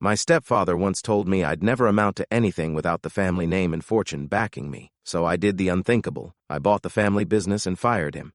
My stepfather once told me I'd never amount to anything without the family name and fortune backing me, so I did the unthinkable. I bought the family business and fired him.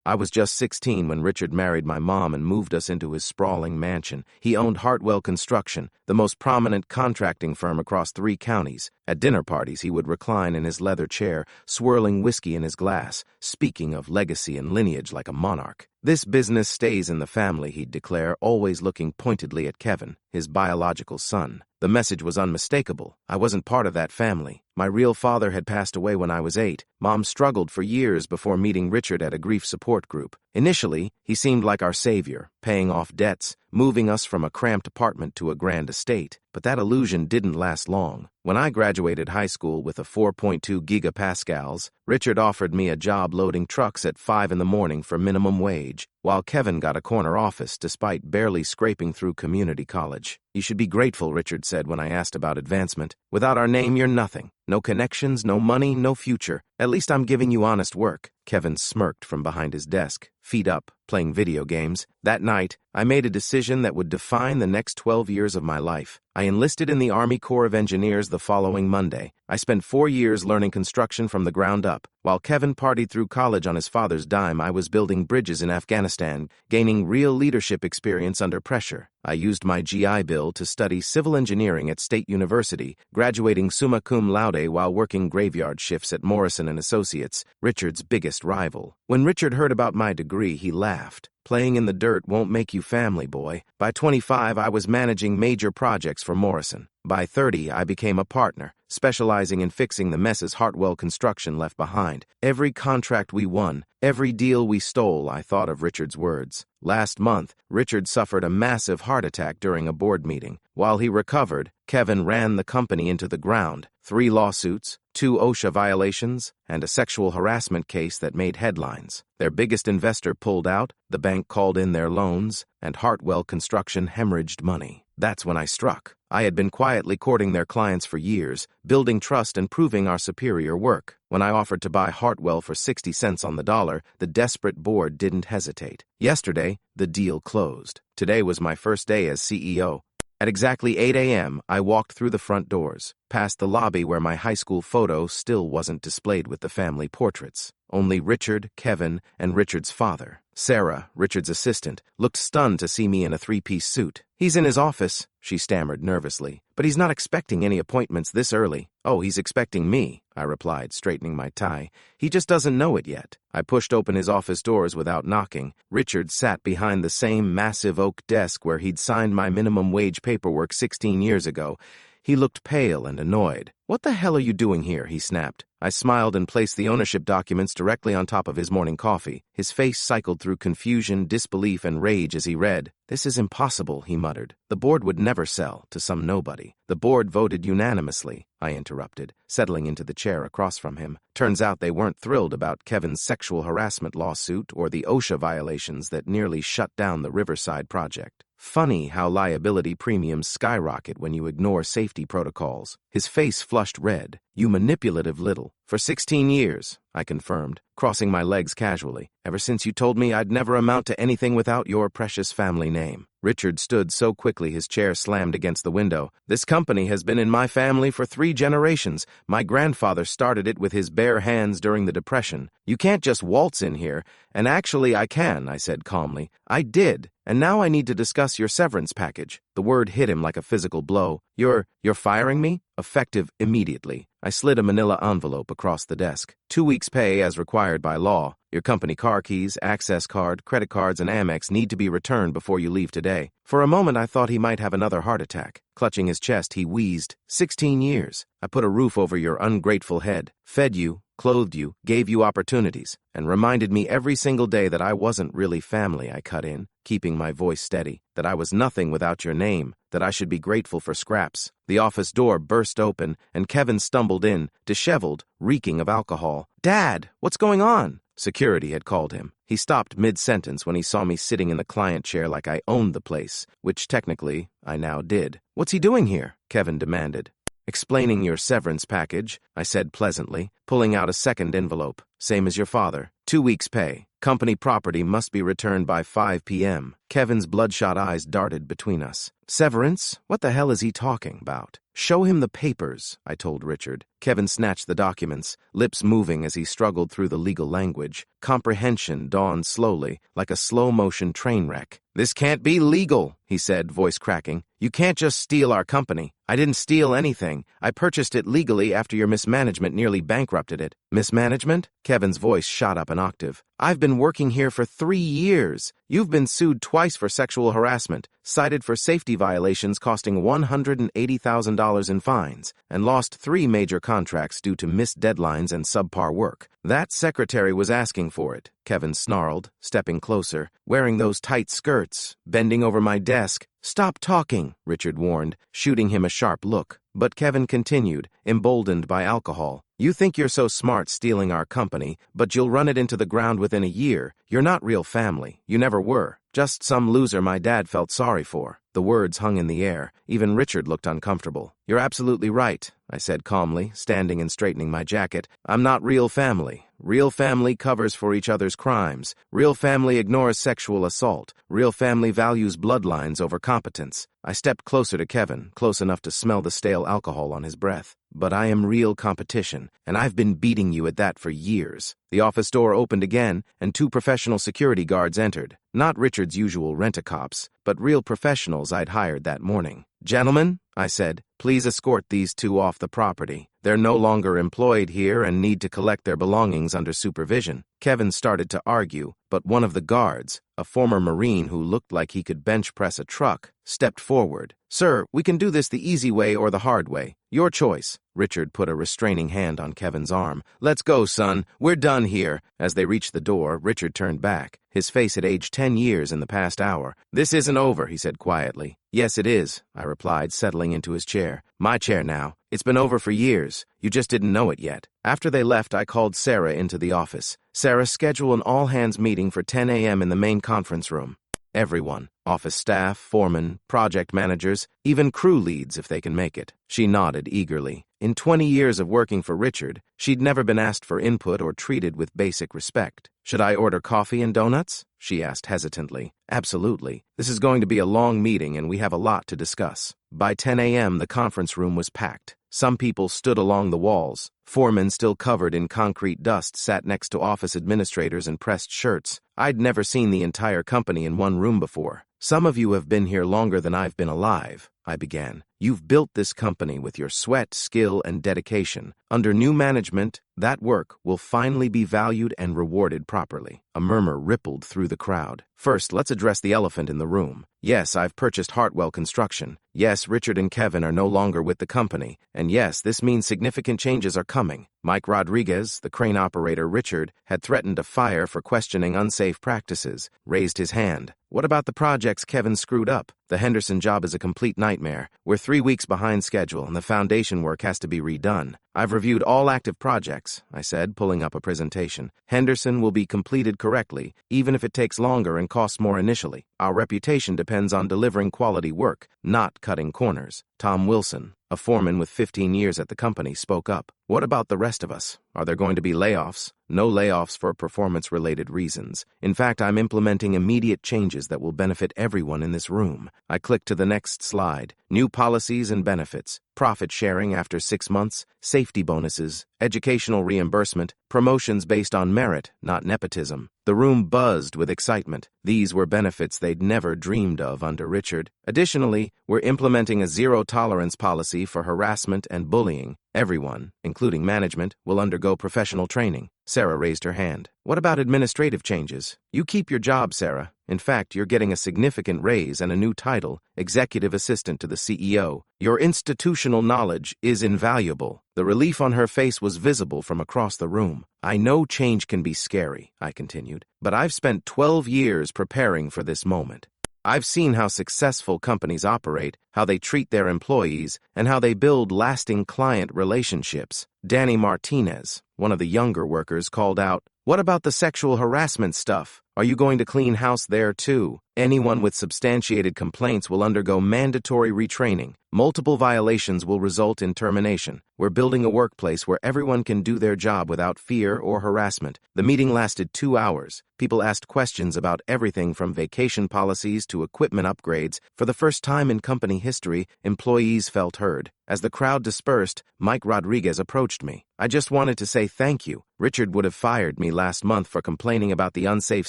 I was just 16 when Richard married my mom and moved us into his sprawling mansion. He owned Hartwell Construction, the most prominent contracting firm across 3 counties. At dinner parties, he would recline in his leather chair, swirling whiskey in his glass, speaking of legacy and lineage like a monarch. "This business stays in the family," he'd declare, always looking pointedly at Kevin, his biological son. The message was unmistakable. I wasn't part of that family. My real father had passed away when I was 8. Mom struggled for years before meeting Richard at a grief support group. Initially, he seemed like our savior, paying off debts, moving us from a cramped apartment to a grand estate. But that illusion didn't last long. When I graduated high school with a 4.2 gigapascals, Richard offered me a job loading trucks at 5 in the morning for minimum wage, while Kevin got a corner office despite barely scraping through community college. "You should be grateful," Richard said when I asked about advancement. "Without our name, you're nothing. No connections, no money, no future. At least I'm giving you honest work." Kevin smirked from behind his desk, feet up, playing video games. That night, I made a decision that would define the next 12 years of my life. I enlisted in the Army Corps of Engineers the following Monday. I spent 4 years learning construction from the ground up. While Kevin partied through college on his father's dime, I was building bridges in Afghanistan, gaining real leadership experience under pressure. I used my GI Bill to study civil engineering at State University, graduating summa cum laude while working graveyard shifts at Morrison & Associates, Richard's biggest rival. When Richard heard about my degree, he laughed. "Playing in the dirt won't make you family, boy." By 25, I was managing major projects for Morrison. By 30, I became a partner, specializing in fixing the messes Hartwell Construction left behind. Every contract we won, every deal we stole, I thought of Richard's words. Last month, Richard suffered a massive heart attack during a board meeting. While he recovered, Kevin ran the company into the ground. 3 lawsuits, 2 OSHA violations, and a sexual harassment case that made headlines. Their biggest investor pulled out, the bank called in their loans, and Hartwell Construction hemorrhaged money. That's when I struck. I had been quietly courting their clients for years, building trust and proving our superior work. When I offered to buy Hartwell for 60 cents on the dollar, the desperate board didn't hesitate. Yesterday, the deal closed. Today was my first day as CEO. At exactly 8 a.m., I walked through the front doors, past the lobby where my high school photo still wasn't displayed with the family portraits. Only Richard, Kevin, and Richard's father. Sarah, Richard's assistant, looked stunned to see me in a 3-piece suit. "He's in his office," she stammered nervously. "But he's not expecting any appointments this early." "Oh, he's expecting me," I replied, straightening my tie. "He just doesn't know it yet." I pushed open his office doors without knocking. Richard sat behind the same massive oak desk where he'd signed my minimum wage paperwork 16 years ago. He looked pale and annoyed. "What the hell are you doing here?" he snapped. I smiled and placed the ownership documents directly on top of his morning coffee. His face cycled through confusion, disbelief, and rage as he read. "This is impossible," he muttered. "The board would never sell to some nobody." "The board voted unanimously," I interrupted, settling into the chair across from him. Turns out they weren't thrilled about Kevin's sexual harassment lawsuit or the OSHA violations that nearly shut down the Riverside project. Funny how liability premiums skyrocket when you ignore safety protocols. His face flushed red. "You manipulative little." "For 16 years, I confirmed, crossing my legs casually. "Ever since you told me I'd never amount to anything without your precious family name." Richard stood so quickly his chair slammed against the window. "This company has been in my family for 3 generations. My grandfather started it with his bare hands during the Depression. You can't just waltz in here." "And actually I can," I said calmly. "I did. And now I need to discuss your severance package." The word hit him like a physical blow. You're firing me?" "Effective immediately." I slid a manila envelope across the desk. 2 weeks' pay as required by law. Your company car keys, access card, credit cards, and Amex need to be returned before you leave today. For a moment, I thought he might have another heart attack. Clutching his chest, he wheezed. 16 years. I put a roof over your ungrateful head, fed you, clothed you, gave you opportunities, and reminded me every single day that I wasn't really family. I cut in, keeping my voice steady, that I was nothing without your name, that I should be grateful for scraps. The office door burst open, and Kevin stumbled in, disheveled, reeking of alcohol. "Dad, what's going on?" Security had called him. He stopped mid-sentence when he saw me sitting in the client chair like I owned the place, which technically I now did. "What's he doing here?" Kevin demanded. "Explaining your severance package," I said pleasantly, pulling out a second envelope. "Same as your father. 2 weeks' pay. Company property must be returned by 5 p.m. Kevin's bloodshot eyes darted between us. Severance? What the hell is he talking about? Show him the papers, I told Richard. Kevin snatched the documents, lips moving as he struggled through the legal language. Comprehension dawned slowly, like a slow-motion train wreck. This can't be legal, he said, voice cracking. You can't just steal our company. I didn't steal anything. I purchased it legally after your mismanagement nearly bankrupted it. Mismanagement? Kevin's voice shot up an octave. I've been working here for 3 years. You've been sued twice for sexual harassment, cited for safety violations costing $180,000 in fines, and lost 3 major contracts due to missed deadlines and subpar work. That secretary was asking for it, Kevin snarled, stepping closer, wearing those tight skirts, bending over my desk. Stop talking, Richard warned, shooting him a sharp look. But Kevin continued, emboldened by alcohol. You think you're so smart stealing our company, but you'll run it into the ground within a year. You're not real family. You never were. Just some loser my dad felt sorry for. The words hung in the air. Even Richard looked uncomfortable. You're absolutely right, I said calmly, standing and straightening my jacket. I'm not real family. Real family covers for each other's crimes. Real family ignores sexual assault. Real family values bloodlines over competence. I stepped closer to Kevin, close enough to smell the stale alcohol on his breath. But I am real competition, and I've been beating you at that for years. The office door opened again, and 2 professional security guards entered. Not Richard's usual rent-a-cops, but real professionals I'd hired that morning. Gentlemen, I said, please escort these 2 off the property. They're no longer employed here and need to collect their belongings under supervision. Kevin started to argue, but one of the guards, a former Marine who looked like he could bench press a truck, stepped forward. Sir, we can do this the easy way or the hard way. Your choice. Richard put a restraining hand on Kevin's arm. Let's go, son. We're done here. As they reached the door, Richard turned back. His face had aged 10 years in the past hour. This isn't over, he said quietly. Yes, it is, I replied, settling into his chair. My chair now. It's been over for years. You just didn't know it yet. After they left, I called Sarah into the office. Sarah, schedule an all-hands meeting for 10 a.m. in the main conference room. Everyone. Office staff, foremen, project managers, even crew leads if they can make it. She nodded eagerly. In 20 years of working for Richard, she'd never been asked for input or treated with basic respect. Should I order coffee and donuts? She asked hesitantly. Absolutely. This is going to be a long meeting and we have a lot to discuss. By 10 a.m., the conference room was packed. Some people stood along the walls. Foremen still covered in concrete dust sat next to office administrators in pressed shirts. I'd never seen the entire company in one room before. Some of you have been here longer than I've been alive, I began. You've built this company with your sweat, skill, and dedication. Under new management, that work will finally be valued and rewarded properly. A murmur rippled through the crowd. First, let's address the elephant in the room. Yes, I've purchased Hartwell Construction. Yes, Richard and Kevin are no longer with the company. And yes, this means significant changes are coming. Mike Rodriguez, the crane operator Richard, had threatened to fire for questioning unsafe practices, raised his hand. What about the projects Kevin screwed up? The Henderson job is a complete nightmare. We're 3 weeks behind schedule, and the foundation work has to be redone. I've reviewed all active projects, I said, pulling up a presentation. Henderson will be completed correctly, even if it takes longer and costs more initially. Our reputation depends on delivering quality work, not cutting corners. Tom Wilson, a foreman with 15 years at the company, spoke up. What about the rest of us? Are there going to be layoffs? No layoffs for performance-related reasons. In fact, I'm implementing immediate changes that will benefit everyone in this room. I clicked to the next slide. New policies and benefits, profit sharing after 6 months, safety bonuses, educational reimbursement, promotions based on merit, not nepotism. The room buzzed with excitement. These were benefits they'd never dreamed of under Richard. Additionally, we're implementing a zero-tolerance policy for harassment and bullying. Everyone, including management, will undergo professional training. Sarah raised her hand. What about administrative changes? You keep your job, Sarah. In fact, you're getting a significant raise and a new title, Executive Assistant to the CEO. Your institutional knowledge is invaluable. The relief on her face was visible from across the room. I know change can be scary, I continued, but I've spent 12 years preparing for this moment. I've seen how successful companies operate, how they treat their employees, and how they build lasting client relationships. Danny Martinez, one of the younger workers, called out, "What about the sexual harassment stuff? Are you going to clean house there too? Anyone with substantiated complaints will undergo mandatory retraining. Multiple violations will result in termination. We're building a workplace where everyone can do their job without fear or harassment." The meeting lasted 2 hours. People asked questions about everything from vacation policies to equipment upgrades. For the first time in company history, employees felt heard. As the crowd dispersed, Mike Rodriguez approached me. "I just wanted to say thank you. Richard would have fired me last month for complaining about the unsafe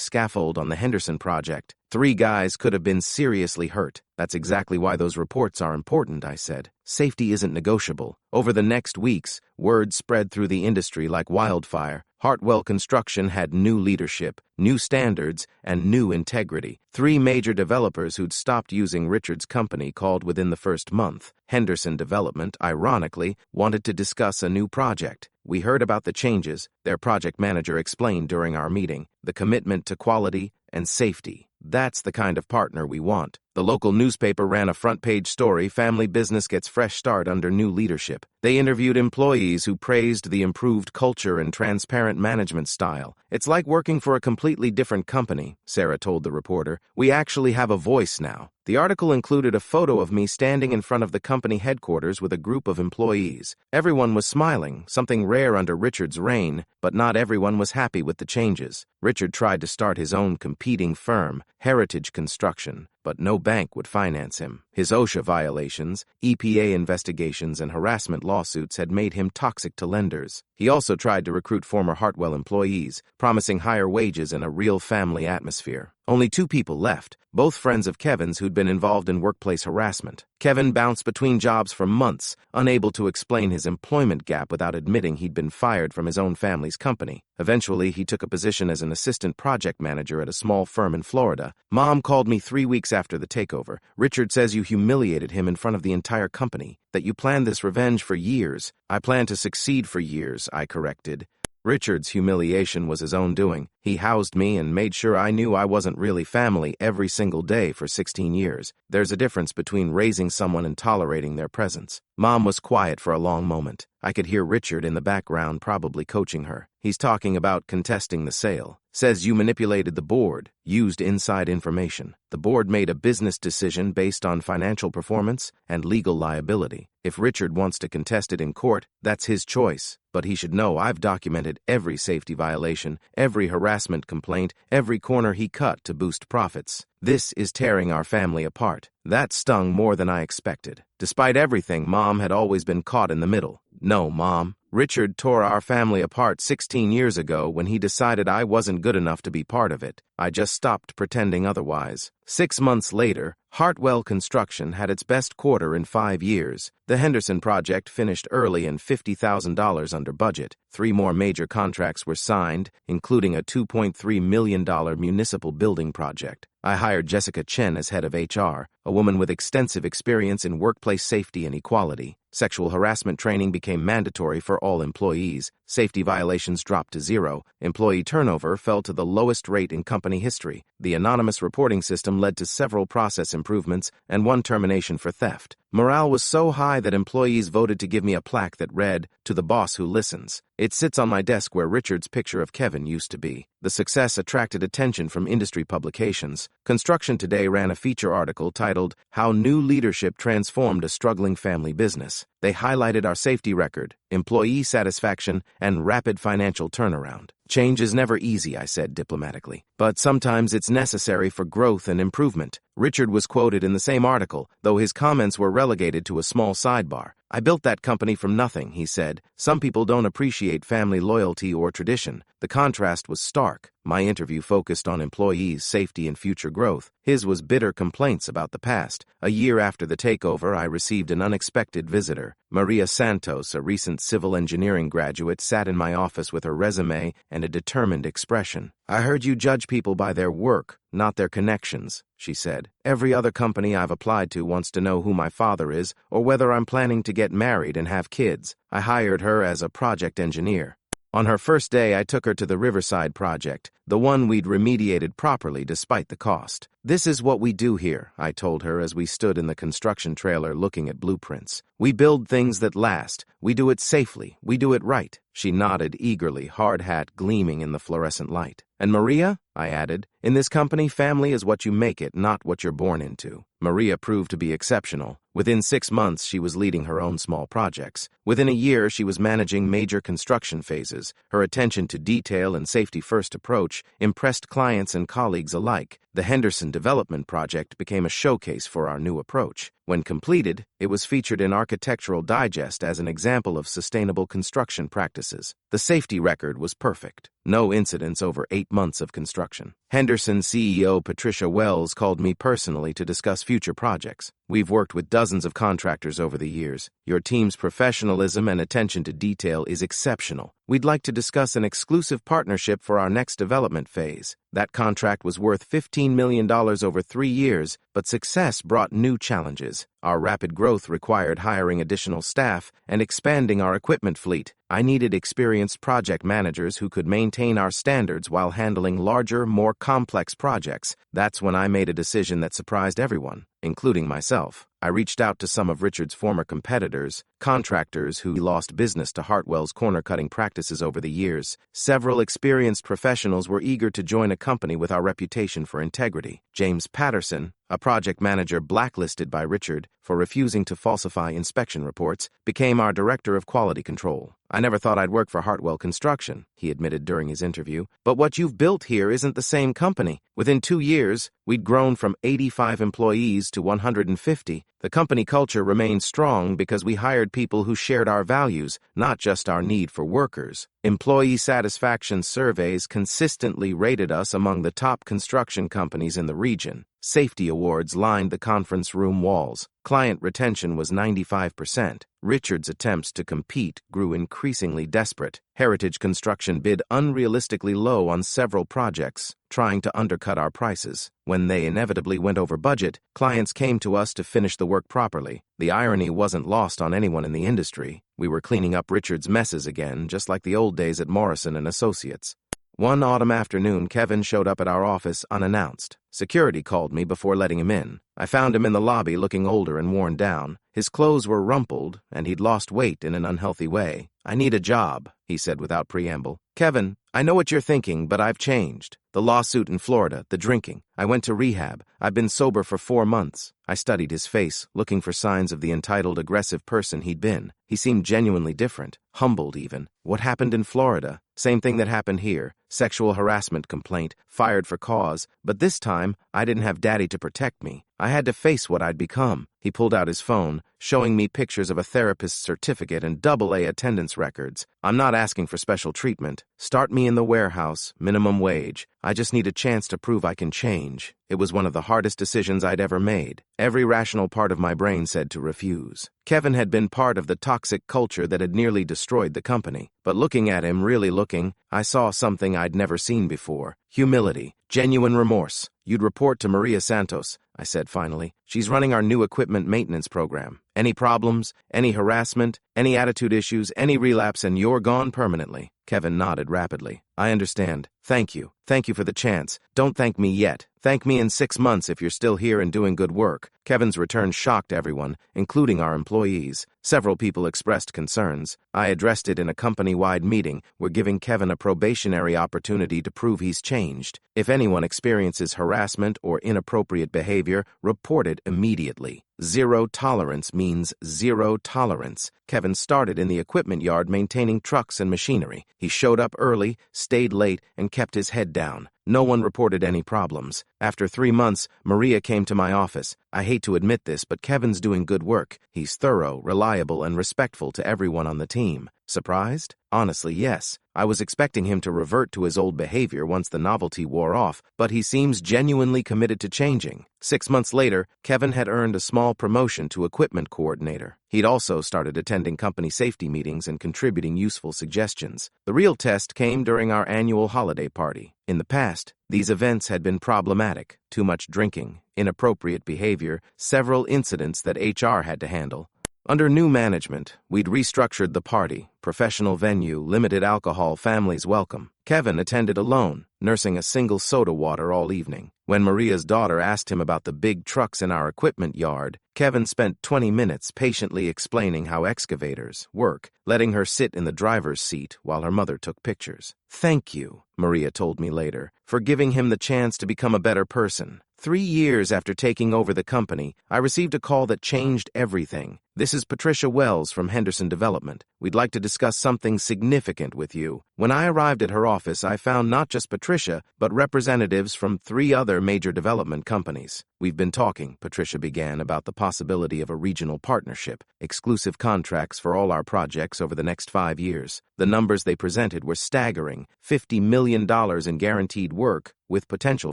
scaffold on the Henderson project. 3 guys could have been seriously hurt. That's exactly why those reports are important," I said. "Safety isn't negotiable." Over the next weeks, word spread through the industry like wildfire. Hartwell Construction had new leadership, new standards, and new integrity. 3 major developers who'd stopped using Richard's company called within the first month. Henderson Development, ironically, wanted to discuss a new project. "We heard about the changes," their project manager explained during our meeting. "The commitment to quality and safety. That's the kind of partner we want." The local newspaper ran a front-page story, "Family business gets fresh start under new leadership." They interviewed employees who praised the improved culture and transparent management style. "It's like working for a completely different company," Sarah told the reporter. "We actually have a voice now." The article included a photo of me standing in front of the company headquarters with a group of employees. Everyone was smiling, something rare under Richard's reign, but not everyone was happy with the changes. Richard tried to start his own competing firm, Heritage Construction, but no bank would finance him. His OSHA violations, EPA investigations, and harassment lawsuits had made him toxic to lenders. He also tried to recruit former Hartwell employees, promising higher wages and a real family atmosphere. Only 2 people left, both friends of Kevin's who'd been involved in workplace harassment. Kevin bounced between jobs for months, unable to explain his employment gap without admitting he'd been fired from his own family's company. Eventually, he took a position as an assistant project manager at a small firm in Florida. "Mom called me 3 weeks after the takeover. Richard says you humiliated him in front of the entire company, that you planned this revenge for years." "I plan to succeed for years," I corrected. Richard's humiliation was his own doing. He housed me and made sure I knew I wasn't really family every single day for 16 years. There's a difference between raising someone and tolerating their presence. Mom was quiet for a long moment. I could hear Richard in the background, probably coaching her. "He's talking about contesting the sale. Says you manipulated the board, used inside information. The board made a business decision based on financial performance and legal liability. If Richard wants to contest it in court, that's his choice. But he should know I've documented every safety violation, every harassment complaint, every corner he cut to boost profits. This is tearing our family apart." That stung more than I expected. Despite everything, Mom had always been caught in the middle. "No, Mom. Richard tore our family apart 16 years ago when he decided I wasn't good enough to be part of it. I just stopped pretending otherwise." 6 months later, Hartwell Construction had its best quarter in 5 years. The Henderson project finished early and $50,000 under budget. 3 more major contracts were signed, including a $2.3 million municipal building project. I hired Jessica Chen as head of HR, a woman with extensive experience in workplace safety and equality. Sexual harassment training became mandatory for all employees. Safety violations dropped to 0. Employee turnover fell to the lowest rate in company history. The anonymous reporting system led to several process improvements and 1 termination for theft. Morale was so high that employees voted to give me a plaque that read, "To the boss who listens." It sits on my desk where Richard's picture of Kevin used to be. The success attracted attention from industry publications. Construction Today ran a feature article titled, "How New Leadership Transformed a Struggling Family Business." They highlighted our safety record, employee satisfaction, and rapid financial turnaround. "Change is never easy," I said diplomatically, "but sometimes it's necessary for growth and improvement." Richard was quoted in the same article, though his comments were relegated to a small sidebar. "I built that company from nothing," he said. "Some people don't appreciate family loyalty or tradition." The contrast was stark. My interview focused on employees' safety and future growth. His was bitter complaints about the past. A year after the takeover, I received an unexpected visitor. Maria Santos, a recent civil engineering graduate, sat in my office with her resume and a determined expression. "I heard you judge people by their work, not their connections," she said. "Every other company I've applied to wants to know who my father is or whether I'm planning to get married and have kids." I hired her as a project engineer. On her first day, I took her to the Riverside project, the one we'd remediated properly despite the cost. "This is what we do here," I told her as we stood in the construction trailer looking at blueprints. "We build things that last. We do it safely. We do it right." She nodded eagerly, hard hat gleaming in the fluorescent light. "And Maria?" I added. In this company, family is what you make it, not what you're born into. Maria proved to be exceptional. Within 6 months, she was leading her own small projects. Within a year, she was managing major construction phases. Her attention to detail and safety-first approach impressed clients and colleagues alike. The Henderson Development Project became a showcase for our new approach. When completed, it was featured in Architectural Digest as an example of sustainable construction practices. The safety record was perfect. No incidents over 8 months of construction. Henderson CEO Patricia Wells called me personally to discuss future projects. We've worked with dozens of contractors over the years. Your team's professionalism and attention to detail is exceptional. We'd like to discuss an exclusive partnership for our next development phase. That contract was worth $15 million over 3 years, but success brought new challenges. Our rapid growth required hiring additional staff and expanding our equipment fleet. I needed experienced project managers who could maintain our standards while handling larger, more complex projects. That's when I made a decision that surprised everyone, including myself. I reached out to some of Richard's former competitors, contractors who lost business to Hartwell's corner-cutting practices over the years. Several experienced professionals were eager to join a company with our reputation for integrity. James Patterson, a project manager blacklisted by Richard for refusing to falsify inspection reports, became our director of quality control. I never thought I'd work for Hartwell Construction, he admitted during his interview. But what you've built here isn't the same company. Within 2 years, we'd grown from 85 employees to 150. The company culture remained strong because we hired people who shared our values, not just our need for workers. Employee satisfaction surveys consistently rated us among the top construction companies in the region. Safety awards lined the conference room walls. Client retention was 95%. Richard's attempts to compete grew increasingly desperate. Heritage Construction bid unrealistically low on several projects, trying to undercut our prices. When they inevitably went over budget, clients came to us to finish the work properly. The irony wasn't lost on anyone in the industry. We were cleaning up Richard's messes again, just like the old days at Morrison & Associates. One autumn afternoon, Kevin showed up at our office unannounced. Security called me before letting him in. I found him in the lobby looking older and worn down. His clothes were rumpled, and he'd lost weight in an unhealthy way. "I need a job," he said without preamble. "Kevin, I know what you're thinking, but I've changed. The lawsuit in Florida, the drinking. I went to rehab. I've been sober for 4 months. I studied his face, looking for signs of the entitled, aggressive person he'd been. He seemed genuinely different, humbled even. What happened in Florida? Same thing that happened here. Sexual harassment complaint, fired for cause. But this time, I didn't have Daddy to protect me. I had to face what I'd become." He pulled out his phone, showing me pictures of a therapist's certificate and double-A attendance records. "I'm not asking for special treatment. Start me in the warehouse, minimum wage. I just need a chance to prove I can change." It was one of the hardest decisions I'd ever made. Every rational part of my brain said to refuse. Kevin had been part of the toxic culture that had nearly destroyed the company. But looking at him, really looking, I saw something I'd never seen before. Humility, genuine remorse. "You'd report to Maria Santos," I said finally. "She's running our new equipment maintenance program. Any problems, any harassment, any attitude issues, any relapse, and you're gone permanently." Kevin nodded rapidly. "I understand. Thank you. Thank you for the chance. Don't thank me yet. Thank me in 6 months if you're still here and doing good work." Kevin's return shocked everyone, including our employees. Several people expressed concerns. I addressed it in a company-wide meeting. We're giving Kevin a probationary opportunity to prove he's changed. If anyone experiences harassment or inappropriate behavior, report it immediately. Zero tolerance means zero tolerance. Kevin started in the equipment yard maintaining trucks and machinery. He showed up early, stayed late, and kept his head down. No one reported any problems. After 3 months, Maria came to my office. "I hate to admit this, but Kevin's doing good work. He's thorough, reliable, and respectful to everyone on the team." Surprised? Honestly, yes. I was expecting him to revert to his old behavior once the novelty wore off, but he seems genuinely committed to changing. 6 months later, Kevin had earned a small promotion to equipment coordinator. He'd also started attending company safety meetings and contributing useful suggestions. The real test came during our annual holiday party. In the past, these events had been problematic. Too much drinking, inappropriate behavior, several incidents that HR had to handle. Under new management, we'd restructured the party, professional venue, limited alcohol, families welcome. Kevin attended alone, nursing a single soda water all evening. When Maria's daughter asked him about the big trucks in our equipment yard, Kevin spent 20 minutes patiently explaining how excavators work, letting her sit in the driver's seat while her mother took pictures. "Thank you," Maria told me later, "for giving him the chance to become a better person." 3 years after taking over the company, I received a call that changed everything. "This is Patricia Wells from Henderson Development. We'd like to discuss something significant with you." When I arrived at her office, I found not just Patricia, but representatives from 3 other major development companies. "We've been talking," Patricia began, "about the possibility of a regional partnership, exclusive contracts for all our projects over the next 5 years. The numbers they presented were staggering: $50 million in guaranteed work, with potential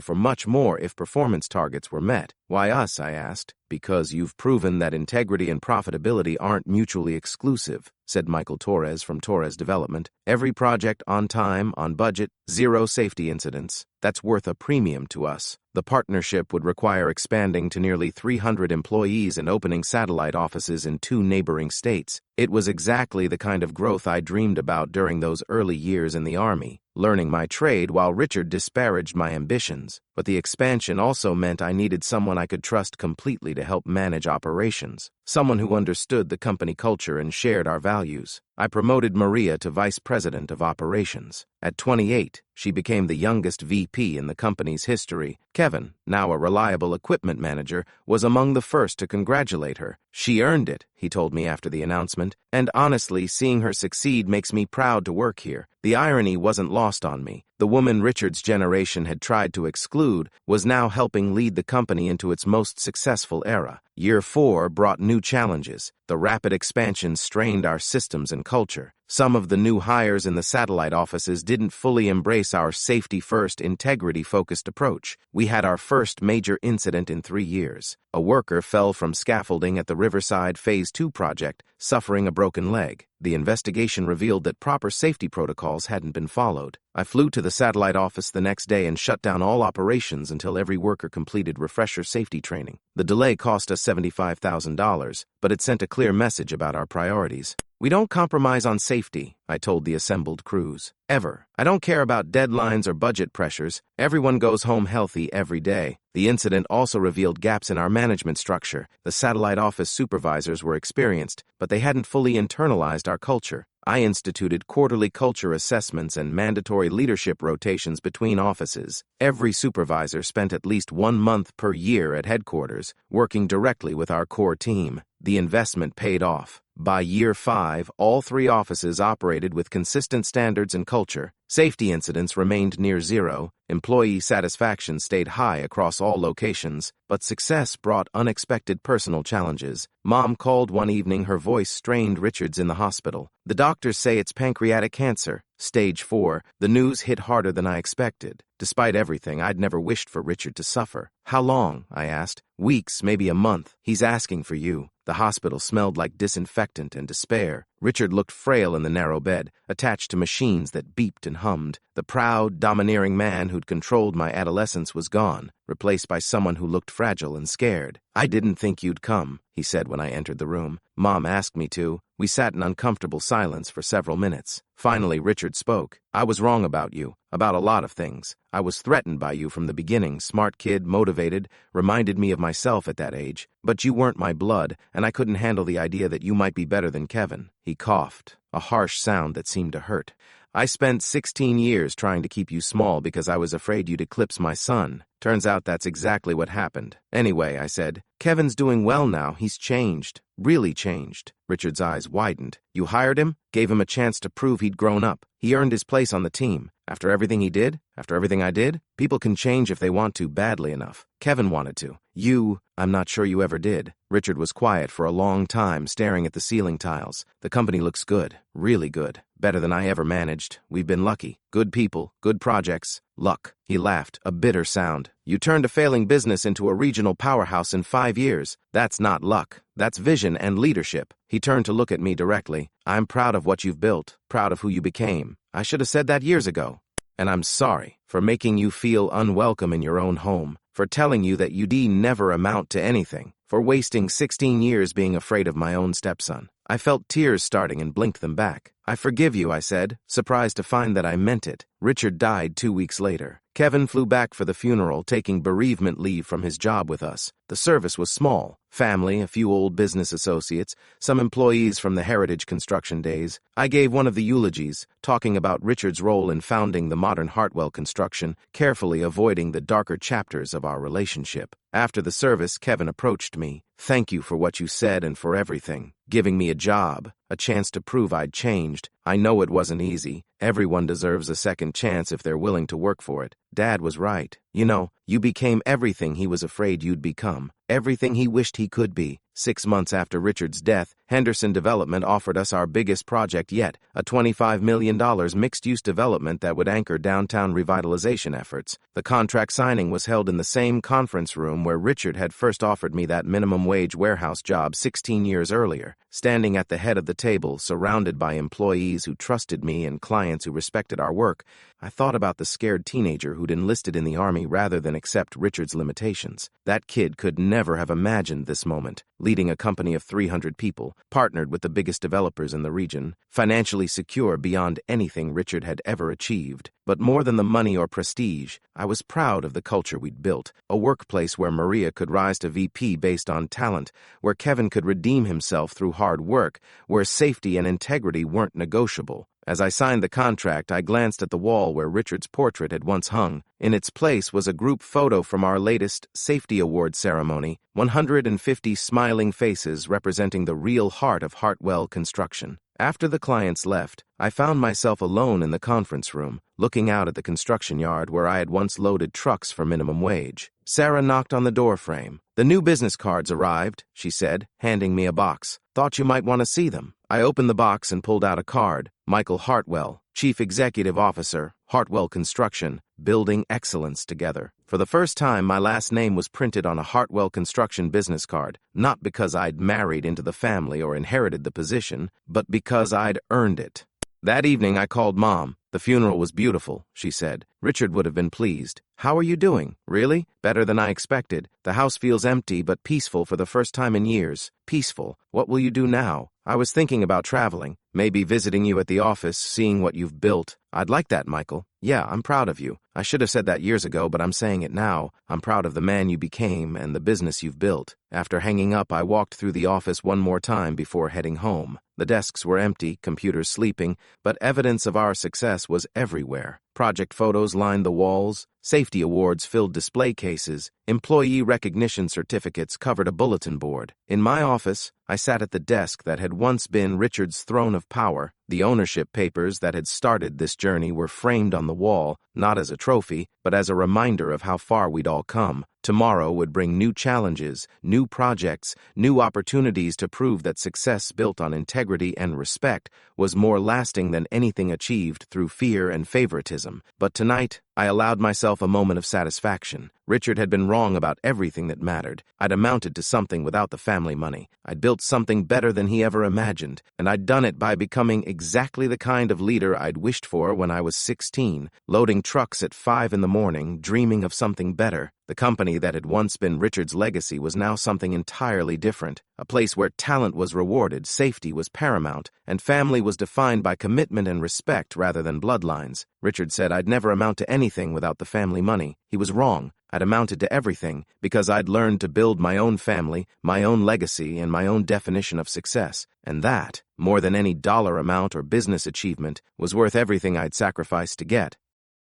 for much more if performance targets were met. "Why us?" I asked. "Because you've proven that integrity and profitability aren't mutually exclusive," said Michael Torres from Torres Development. "Every project on time, on budget, 0 safety incidents. That's worth a premium to us. The partnership would require expanding to nearly 300 employees and opening satellite offices in 2 neighboring states. It was exactly the kind of growth I dreamed about during those early years in the Army, learning my trade while Richard disparaged my ambitions. But the expansion also meant I needed someone I could trust completely to help manage operations, someone who understood the company culture and shared our values. I promoted Maria to Vice President of Operations. At 28, she became the youngest VP in the company's history. Kevin, now a reliable equipment manager, was among the first to congratulate her. "She earned it," he told me after the announcement, "and honestly, seeing her succeed makes me proud to work here." The irony wasn't lost on me. The woman Richard's generation had tried to exclude was now helping lead the company into its most successful era. Year 4 brought new challenges. The rapid expansion strained our systems and culture. Some of the new hires in the satellite offices didn't fully embrace our safety-first, integrity-focused approach. We had our first major incident in 3 years. A worker fell from scaffolding at the Riverside Phase 2 project, suffering a broken leg. The investigation revealed that proper safety protocols hadn't been followed. I flew to the satellite office the next day and shut down all operations until every worker completed refresher safety training. The delay cost us $75,000, but it sent a clear message about our priorities. "We don't compromise on safety," I told the assembled crews. "Ever. I don't care about deadlines or budget pressures. Everyone goes home healthy every day." The incident also revealed gaps in our management structure. The satellite office supervisors were experienced, but they hadn't fully internalized our culture. I instituted quarterly culture assessments and mandatory leadership rotations between offices. Every supervisor spent at least 1 month per year at headquarters, working directly with our core team. The investment paid off. By year 5, all 3 offices operated with consistent standards and culture. Safety incidents remained near 0. Employee satisfaction stayed high across all locations, but success brought unexpected personal challenges. Mom called one evening, her voice strained. "Richard's in the hospital. The doctors say it's pancreatic cancer, stage 4. The news hit harder than I expected. Despite everything, I'd never wished for Richard to suffer. "How long?" I asked. "Weeks, maybe a month. He's asking for you." The hospital smelled like disinfectant and despair. Richard looked frail in the narrow bed, attached to machines that beeped and hummed. The proud, domineering man who'd controlled my adolescence was gone, replaced by someone who looked fragile and scared. "I didn't think you'd come," he said when I entered the room. "Mom asked me to." We sat in uncomfortable silence for several minutes. Finally, Richard spoke. "I was wrong about you, about a lot of things. I was threatened by you from the beginning. Smart kid, motivated, reminded me of myself at that age. But you weren't my blood, and I couldn't handle the idea that you might be better than Kevin." He coughed, a harsh sound that seemed to hurt. "I spent 16 years trying to keep you small because I was afraid you'd eclipse my son. Turns out that's exactly what happened." "Anyway," I said, "Kevin's doing well now. He's changed. Really changed." Richard's eyes widened. "You hired him? Gave him a chance to prove he'd grown up. He earned his place on the team. After everything he did? After everything I did? People can change if they want to badly enough. Kevin wanted to. I'm not sure you ever did." Richard was quiet for a long time, staring at the ceiling tiles. "The company looks good. Really good. Better than I ever managed. We've been lucky. Good people, good projects. Luck." He laughed, a bitter sound. "You turned a failing business into a regional powerhouse in 5 years. That's not luck. That's vision and leadership." He turned to look at me directly. "I'm proud of what you've built, proud of who you became. I should have said that years ago. And I'm sorry for making you feel unwelcome in your own home, for telling you that you'd never amount to anything, for wasting 16 years being afraid of my own stepson." I felt tears starting and blinked them back. "I forgive you," I said, surprised to find that I meant it. Richard died 2 weeks later. Kevin flew back for the funeral, taking bereavement leave from his job with us. The service was small. Family, a few old business associates, some employees from the Heritage Construction days. I gave one of the eulogies, talking about Richard's role in founding the modern Hartwell construction, carefully avoiding the darker chapters of our relationship. After the service, Kevin approached me. "Thank you for what you said and for everything. Giving me a job, a chance to prove I'd changed. I know it wasn't easy. Everyone deserves a second chance if they're willing to work for it. Dad was right. You know, you became everything he was afraid you'd become. Everything he wished he could be." 6 months after Richard's death, Henderson Development offered us our biggest project yet, a $25 million mixed-use development that would anchor downtown revitalization efforts. The contract signing was held in the same conference room where Richard had first offered me that minimum-wage warehouse job 16 years earlier. Standing at the head of the table, surrounded by employees who trusted me and clients who respected our work, I thought about the scared teenager who'd enlisted in the Army rather than accept Richard's limitations. That kid could never have imagined this moment. Leading a company of 300 people, partnered with the biggest developers in the region, financially secure beyond anything Richard had ever achieved. But more than the money or prestige, I was proud of the culture we'd built, a workplace where Maria could rise to VP based on talent, where Kevin could redeem himself through hard work, where safety and integrity weren't negotiable. As I signed the contract, I glanced at the wall where Richard's portrait had once hung. In its place was a group photo from our latest Safety Award ceremony, 150 smiling faces representing the real heart of Hartwell Construction. After the clients left, I found myself alone in the conference room, looking out at the construction yard where I had once loaded trucks for minimum wage. Sarah knocked on the door frame. "The new business cards arrived," she said, handing me a box. "Thought you might want to see them." I opened the box and pulled out a card. Michael Hartwell, Chief Executive Officer, Hartwell Construction, building excellence together. For the first time, my last name was printed on a Hartwell Construction business card, not because I'd married into the family or inherited the position, but because I'd earned it. That evening, I called Mom. "The funeral was beautiful," she said. "Richard would have been pleased." "How are you doing?" "Really? Better than I expected. The house feels empty but peaceful for the first time in years." "Peaceful? What will you do now?" "I was thinking about traveling, maybe visiting you at the office, seeing what you've built." "I'd like that, Michael. Yeah, I'm proud of you. I should have said that years ago, but I'm saying it now. I'm proud of the man you became and the business you've built." After hanging up, I walked through the office one more time before heading home. The desks were empty, computers sleeping, but evidence of our success was everywhere. Project photos lined the walls, safety awards filled display cases, employee recognition certificates covered a bulletin board. In my office, I sat at the desk that had once been Richard's throne of power. The ownership papers that had started this journey were framed on the wall, not as a trophy, but as a reminder of how far we'd all come. Tomorrow would bring new challenges, new projects, new opportunities to prove that success built on integrity and respect was more lasting than anything achieved through fear and favoritism. But tonight, I allowed myself a moment of satisfaction. Richard had been wrong about everything that mattered. I'd amounted to something without the family money. I'd built something better than he ever imagined, and I'd done it by becoming exactly the kind of leader I'd wished for when I was 16, loading trucks at 5 in the morning, dreaming of something better. The company that had once been Richard's legacy was now something entirely different, a place where talent was rewarded, safety was paramount, and family was defined by commitment and respect rather than bloodlines. Richard said I'd never amount to anything without the family money. He was wrong. I'd amounted to everything because I'd learned to build my own family, my own legacy, and my own definition of success. And that, more than any dollar amount or business achievement, was worth everything I'd sacrificed to get.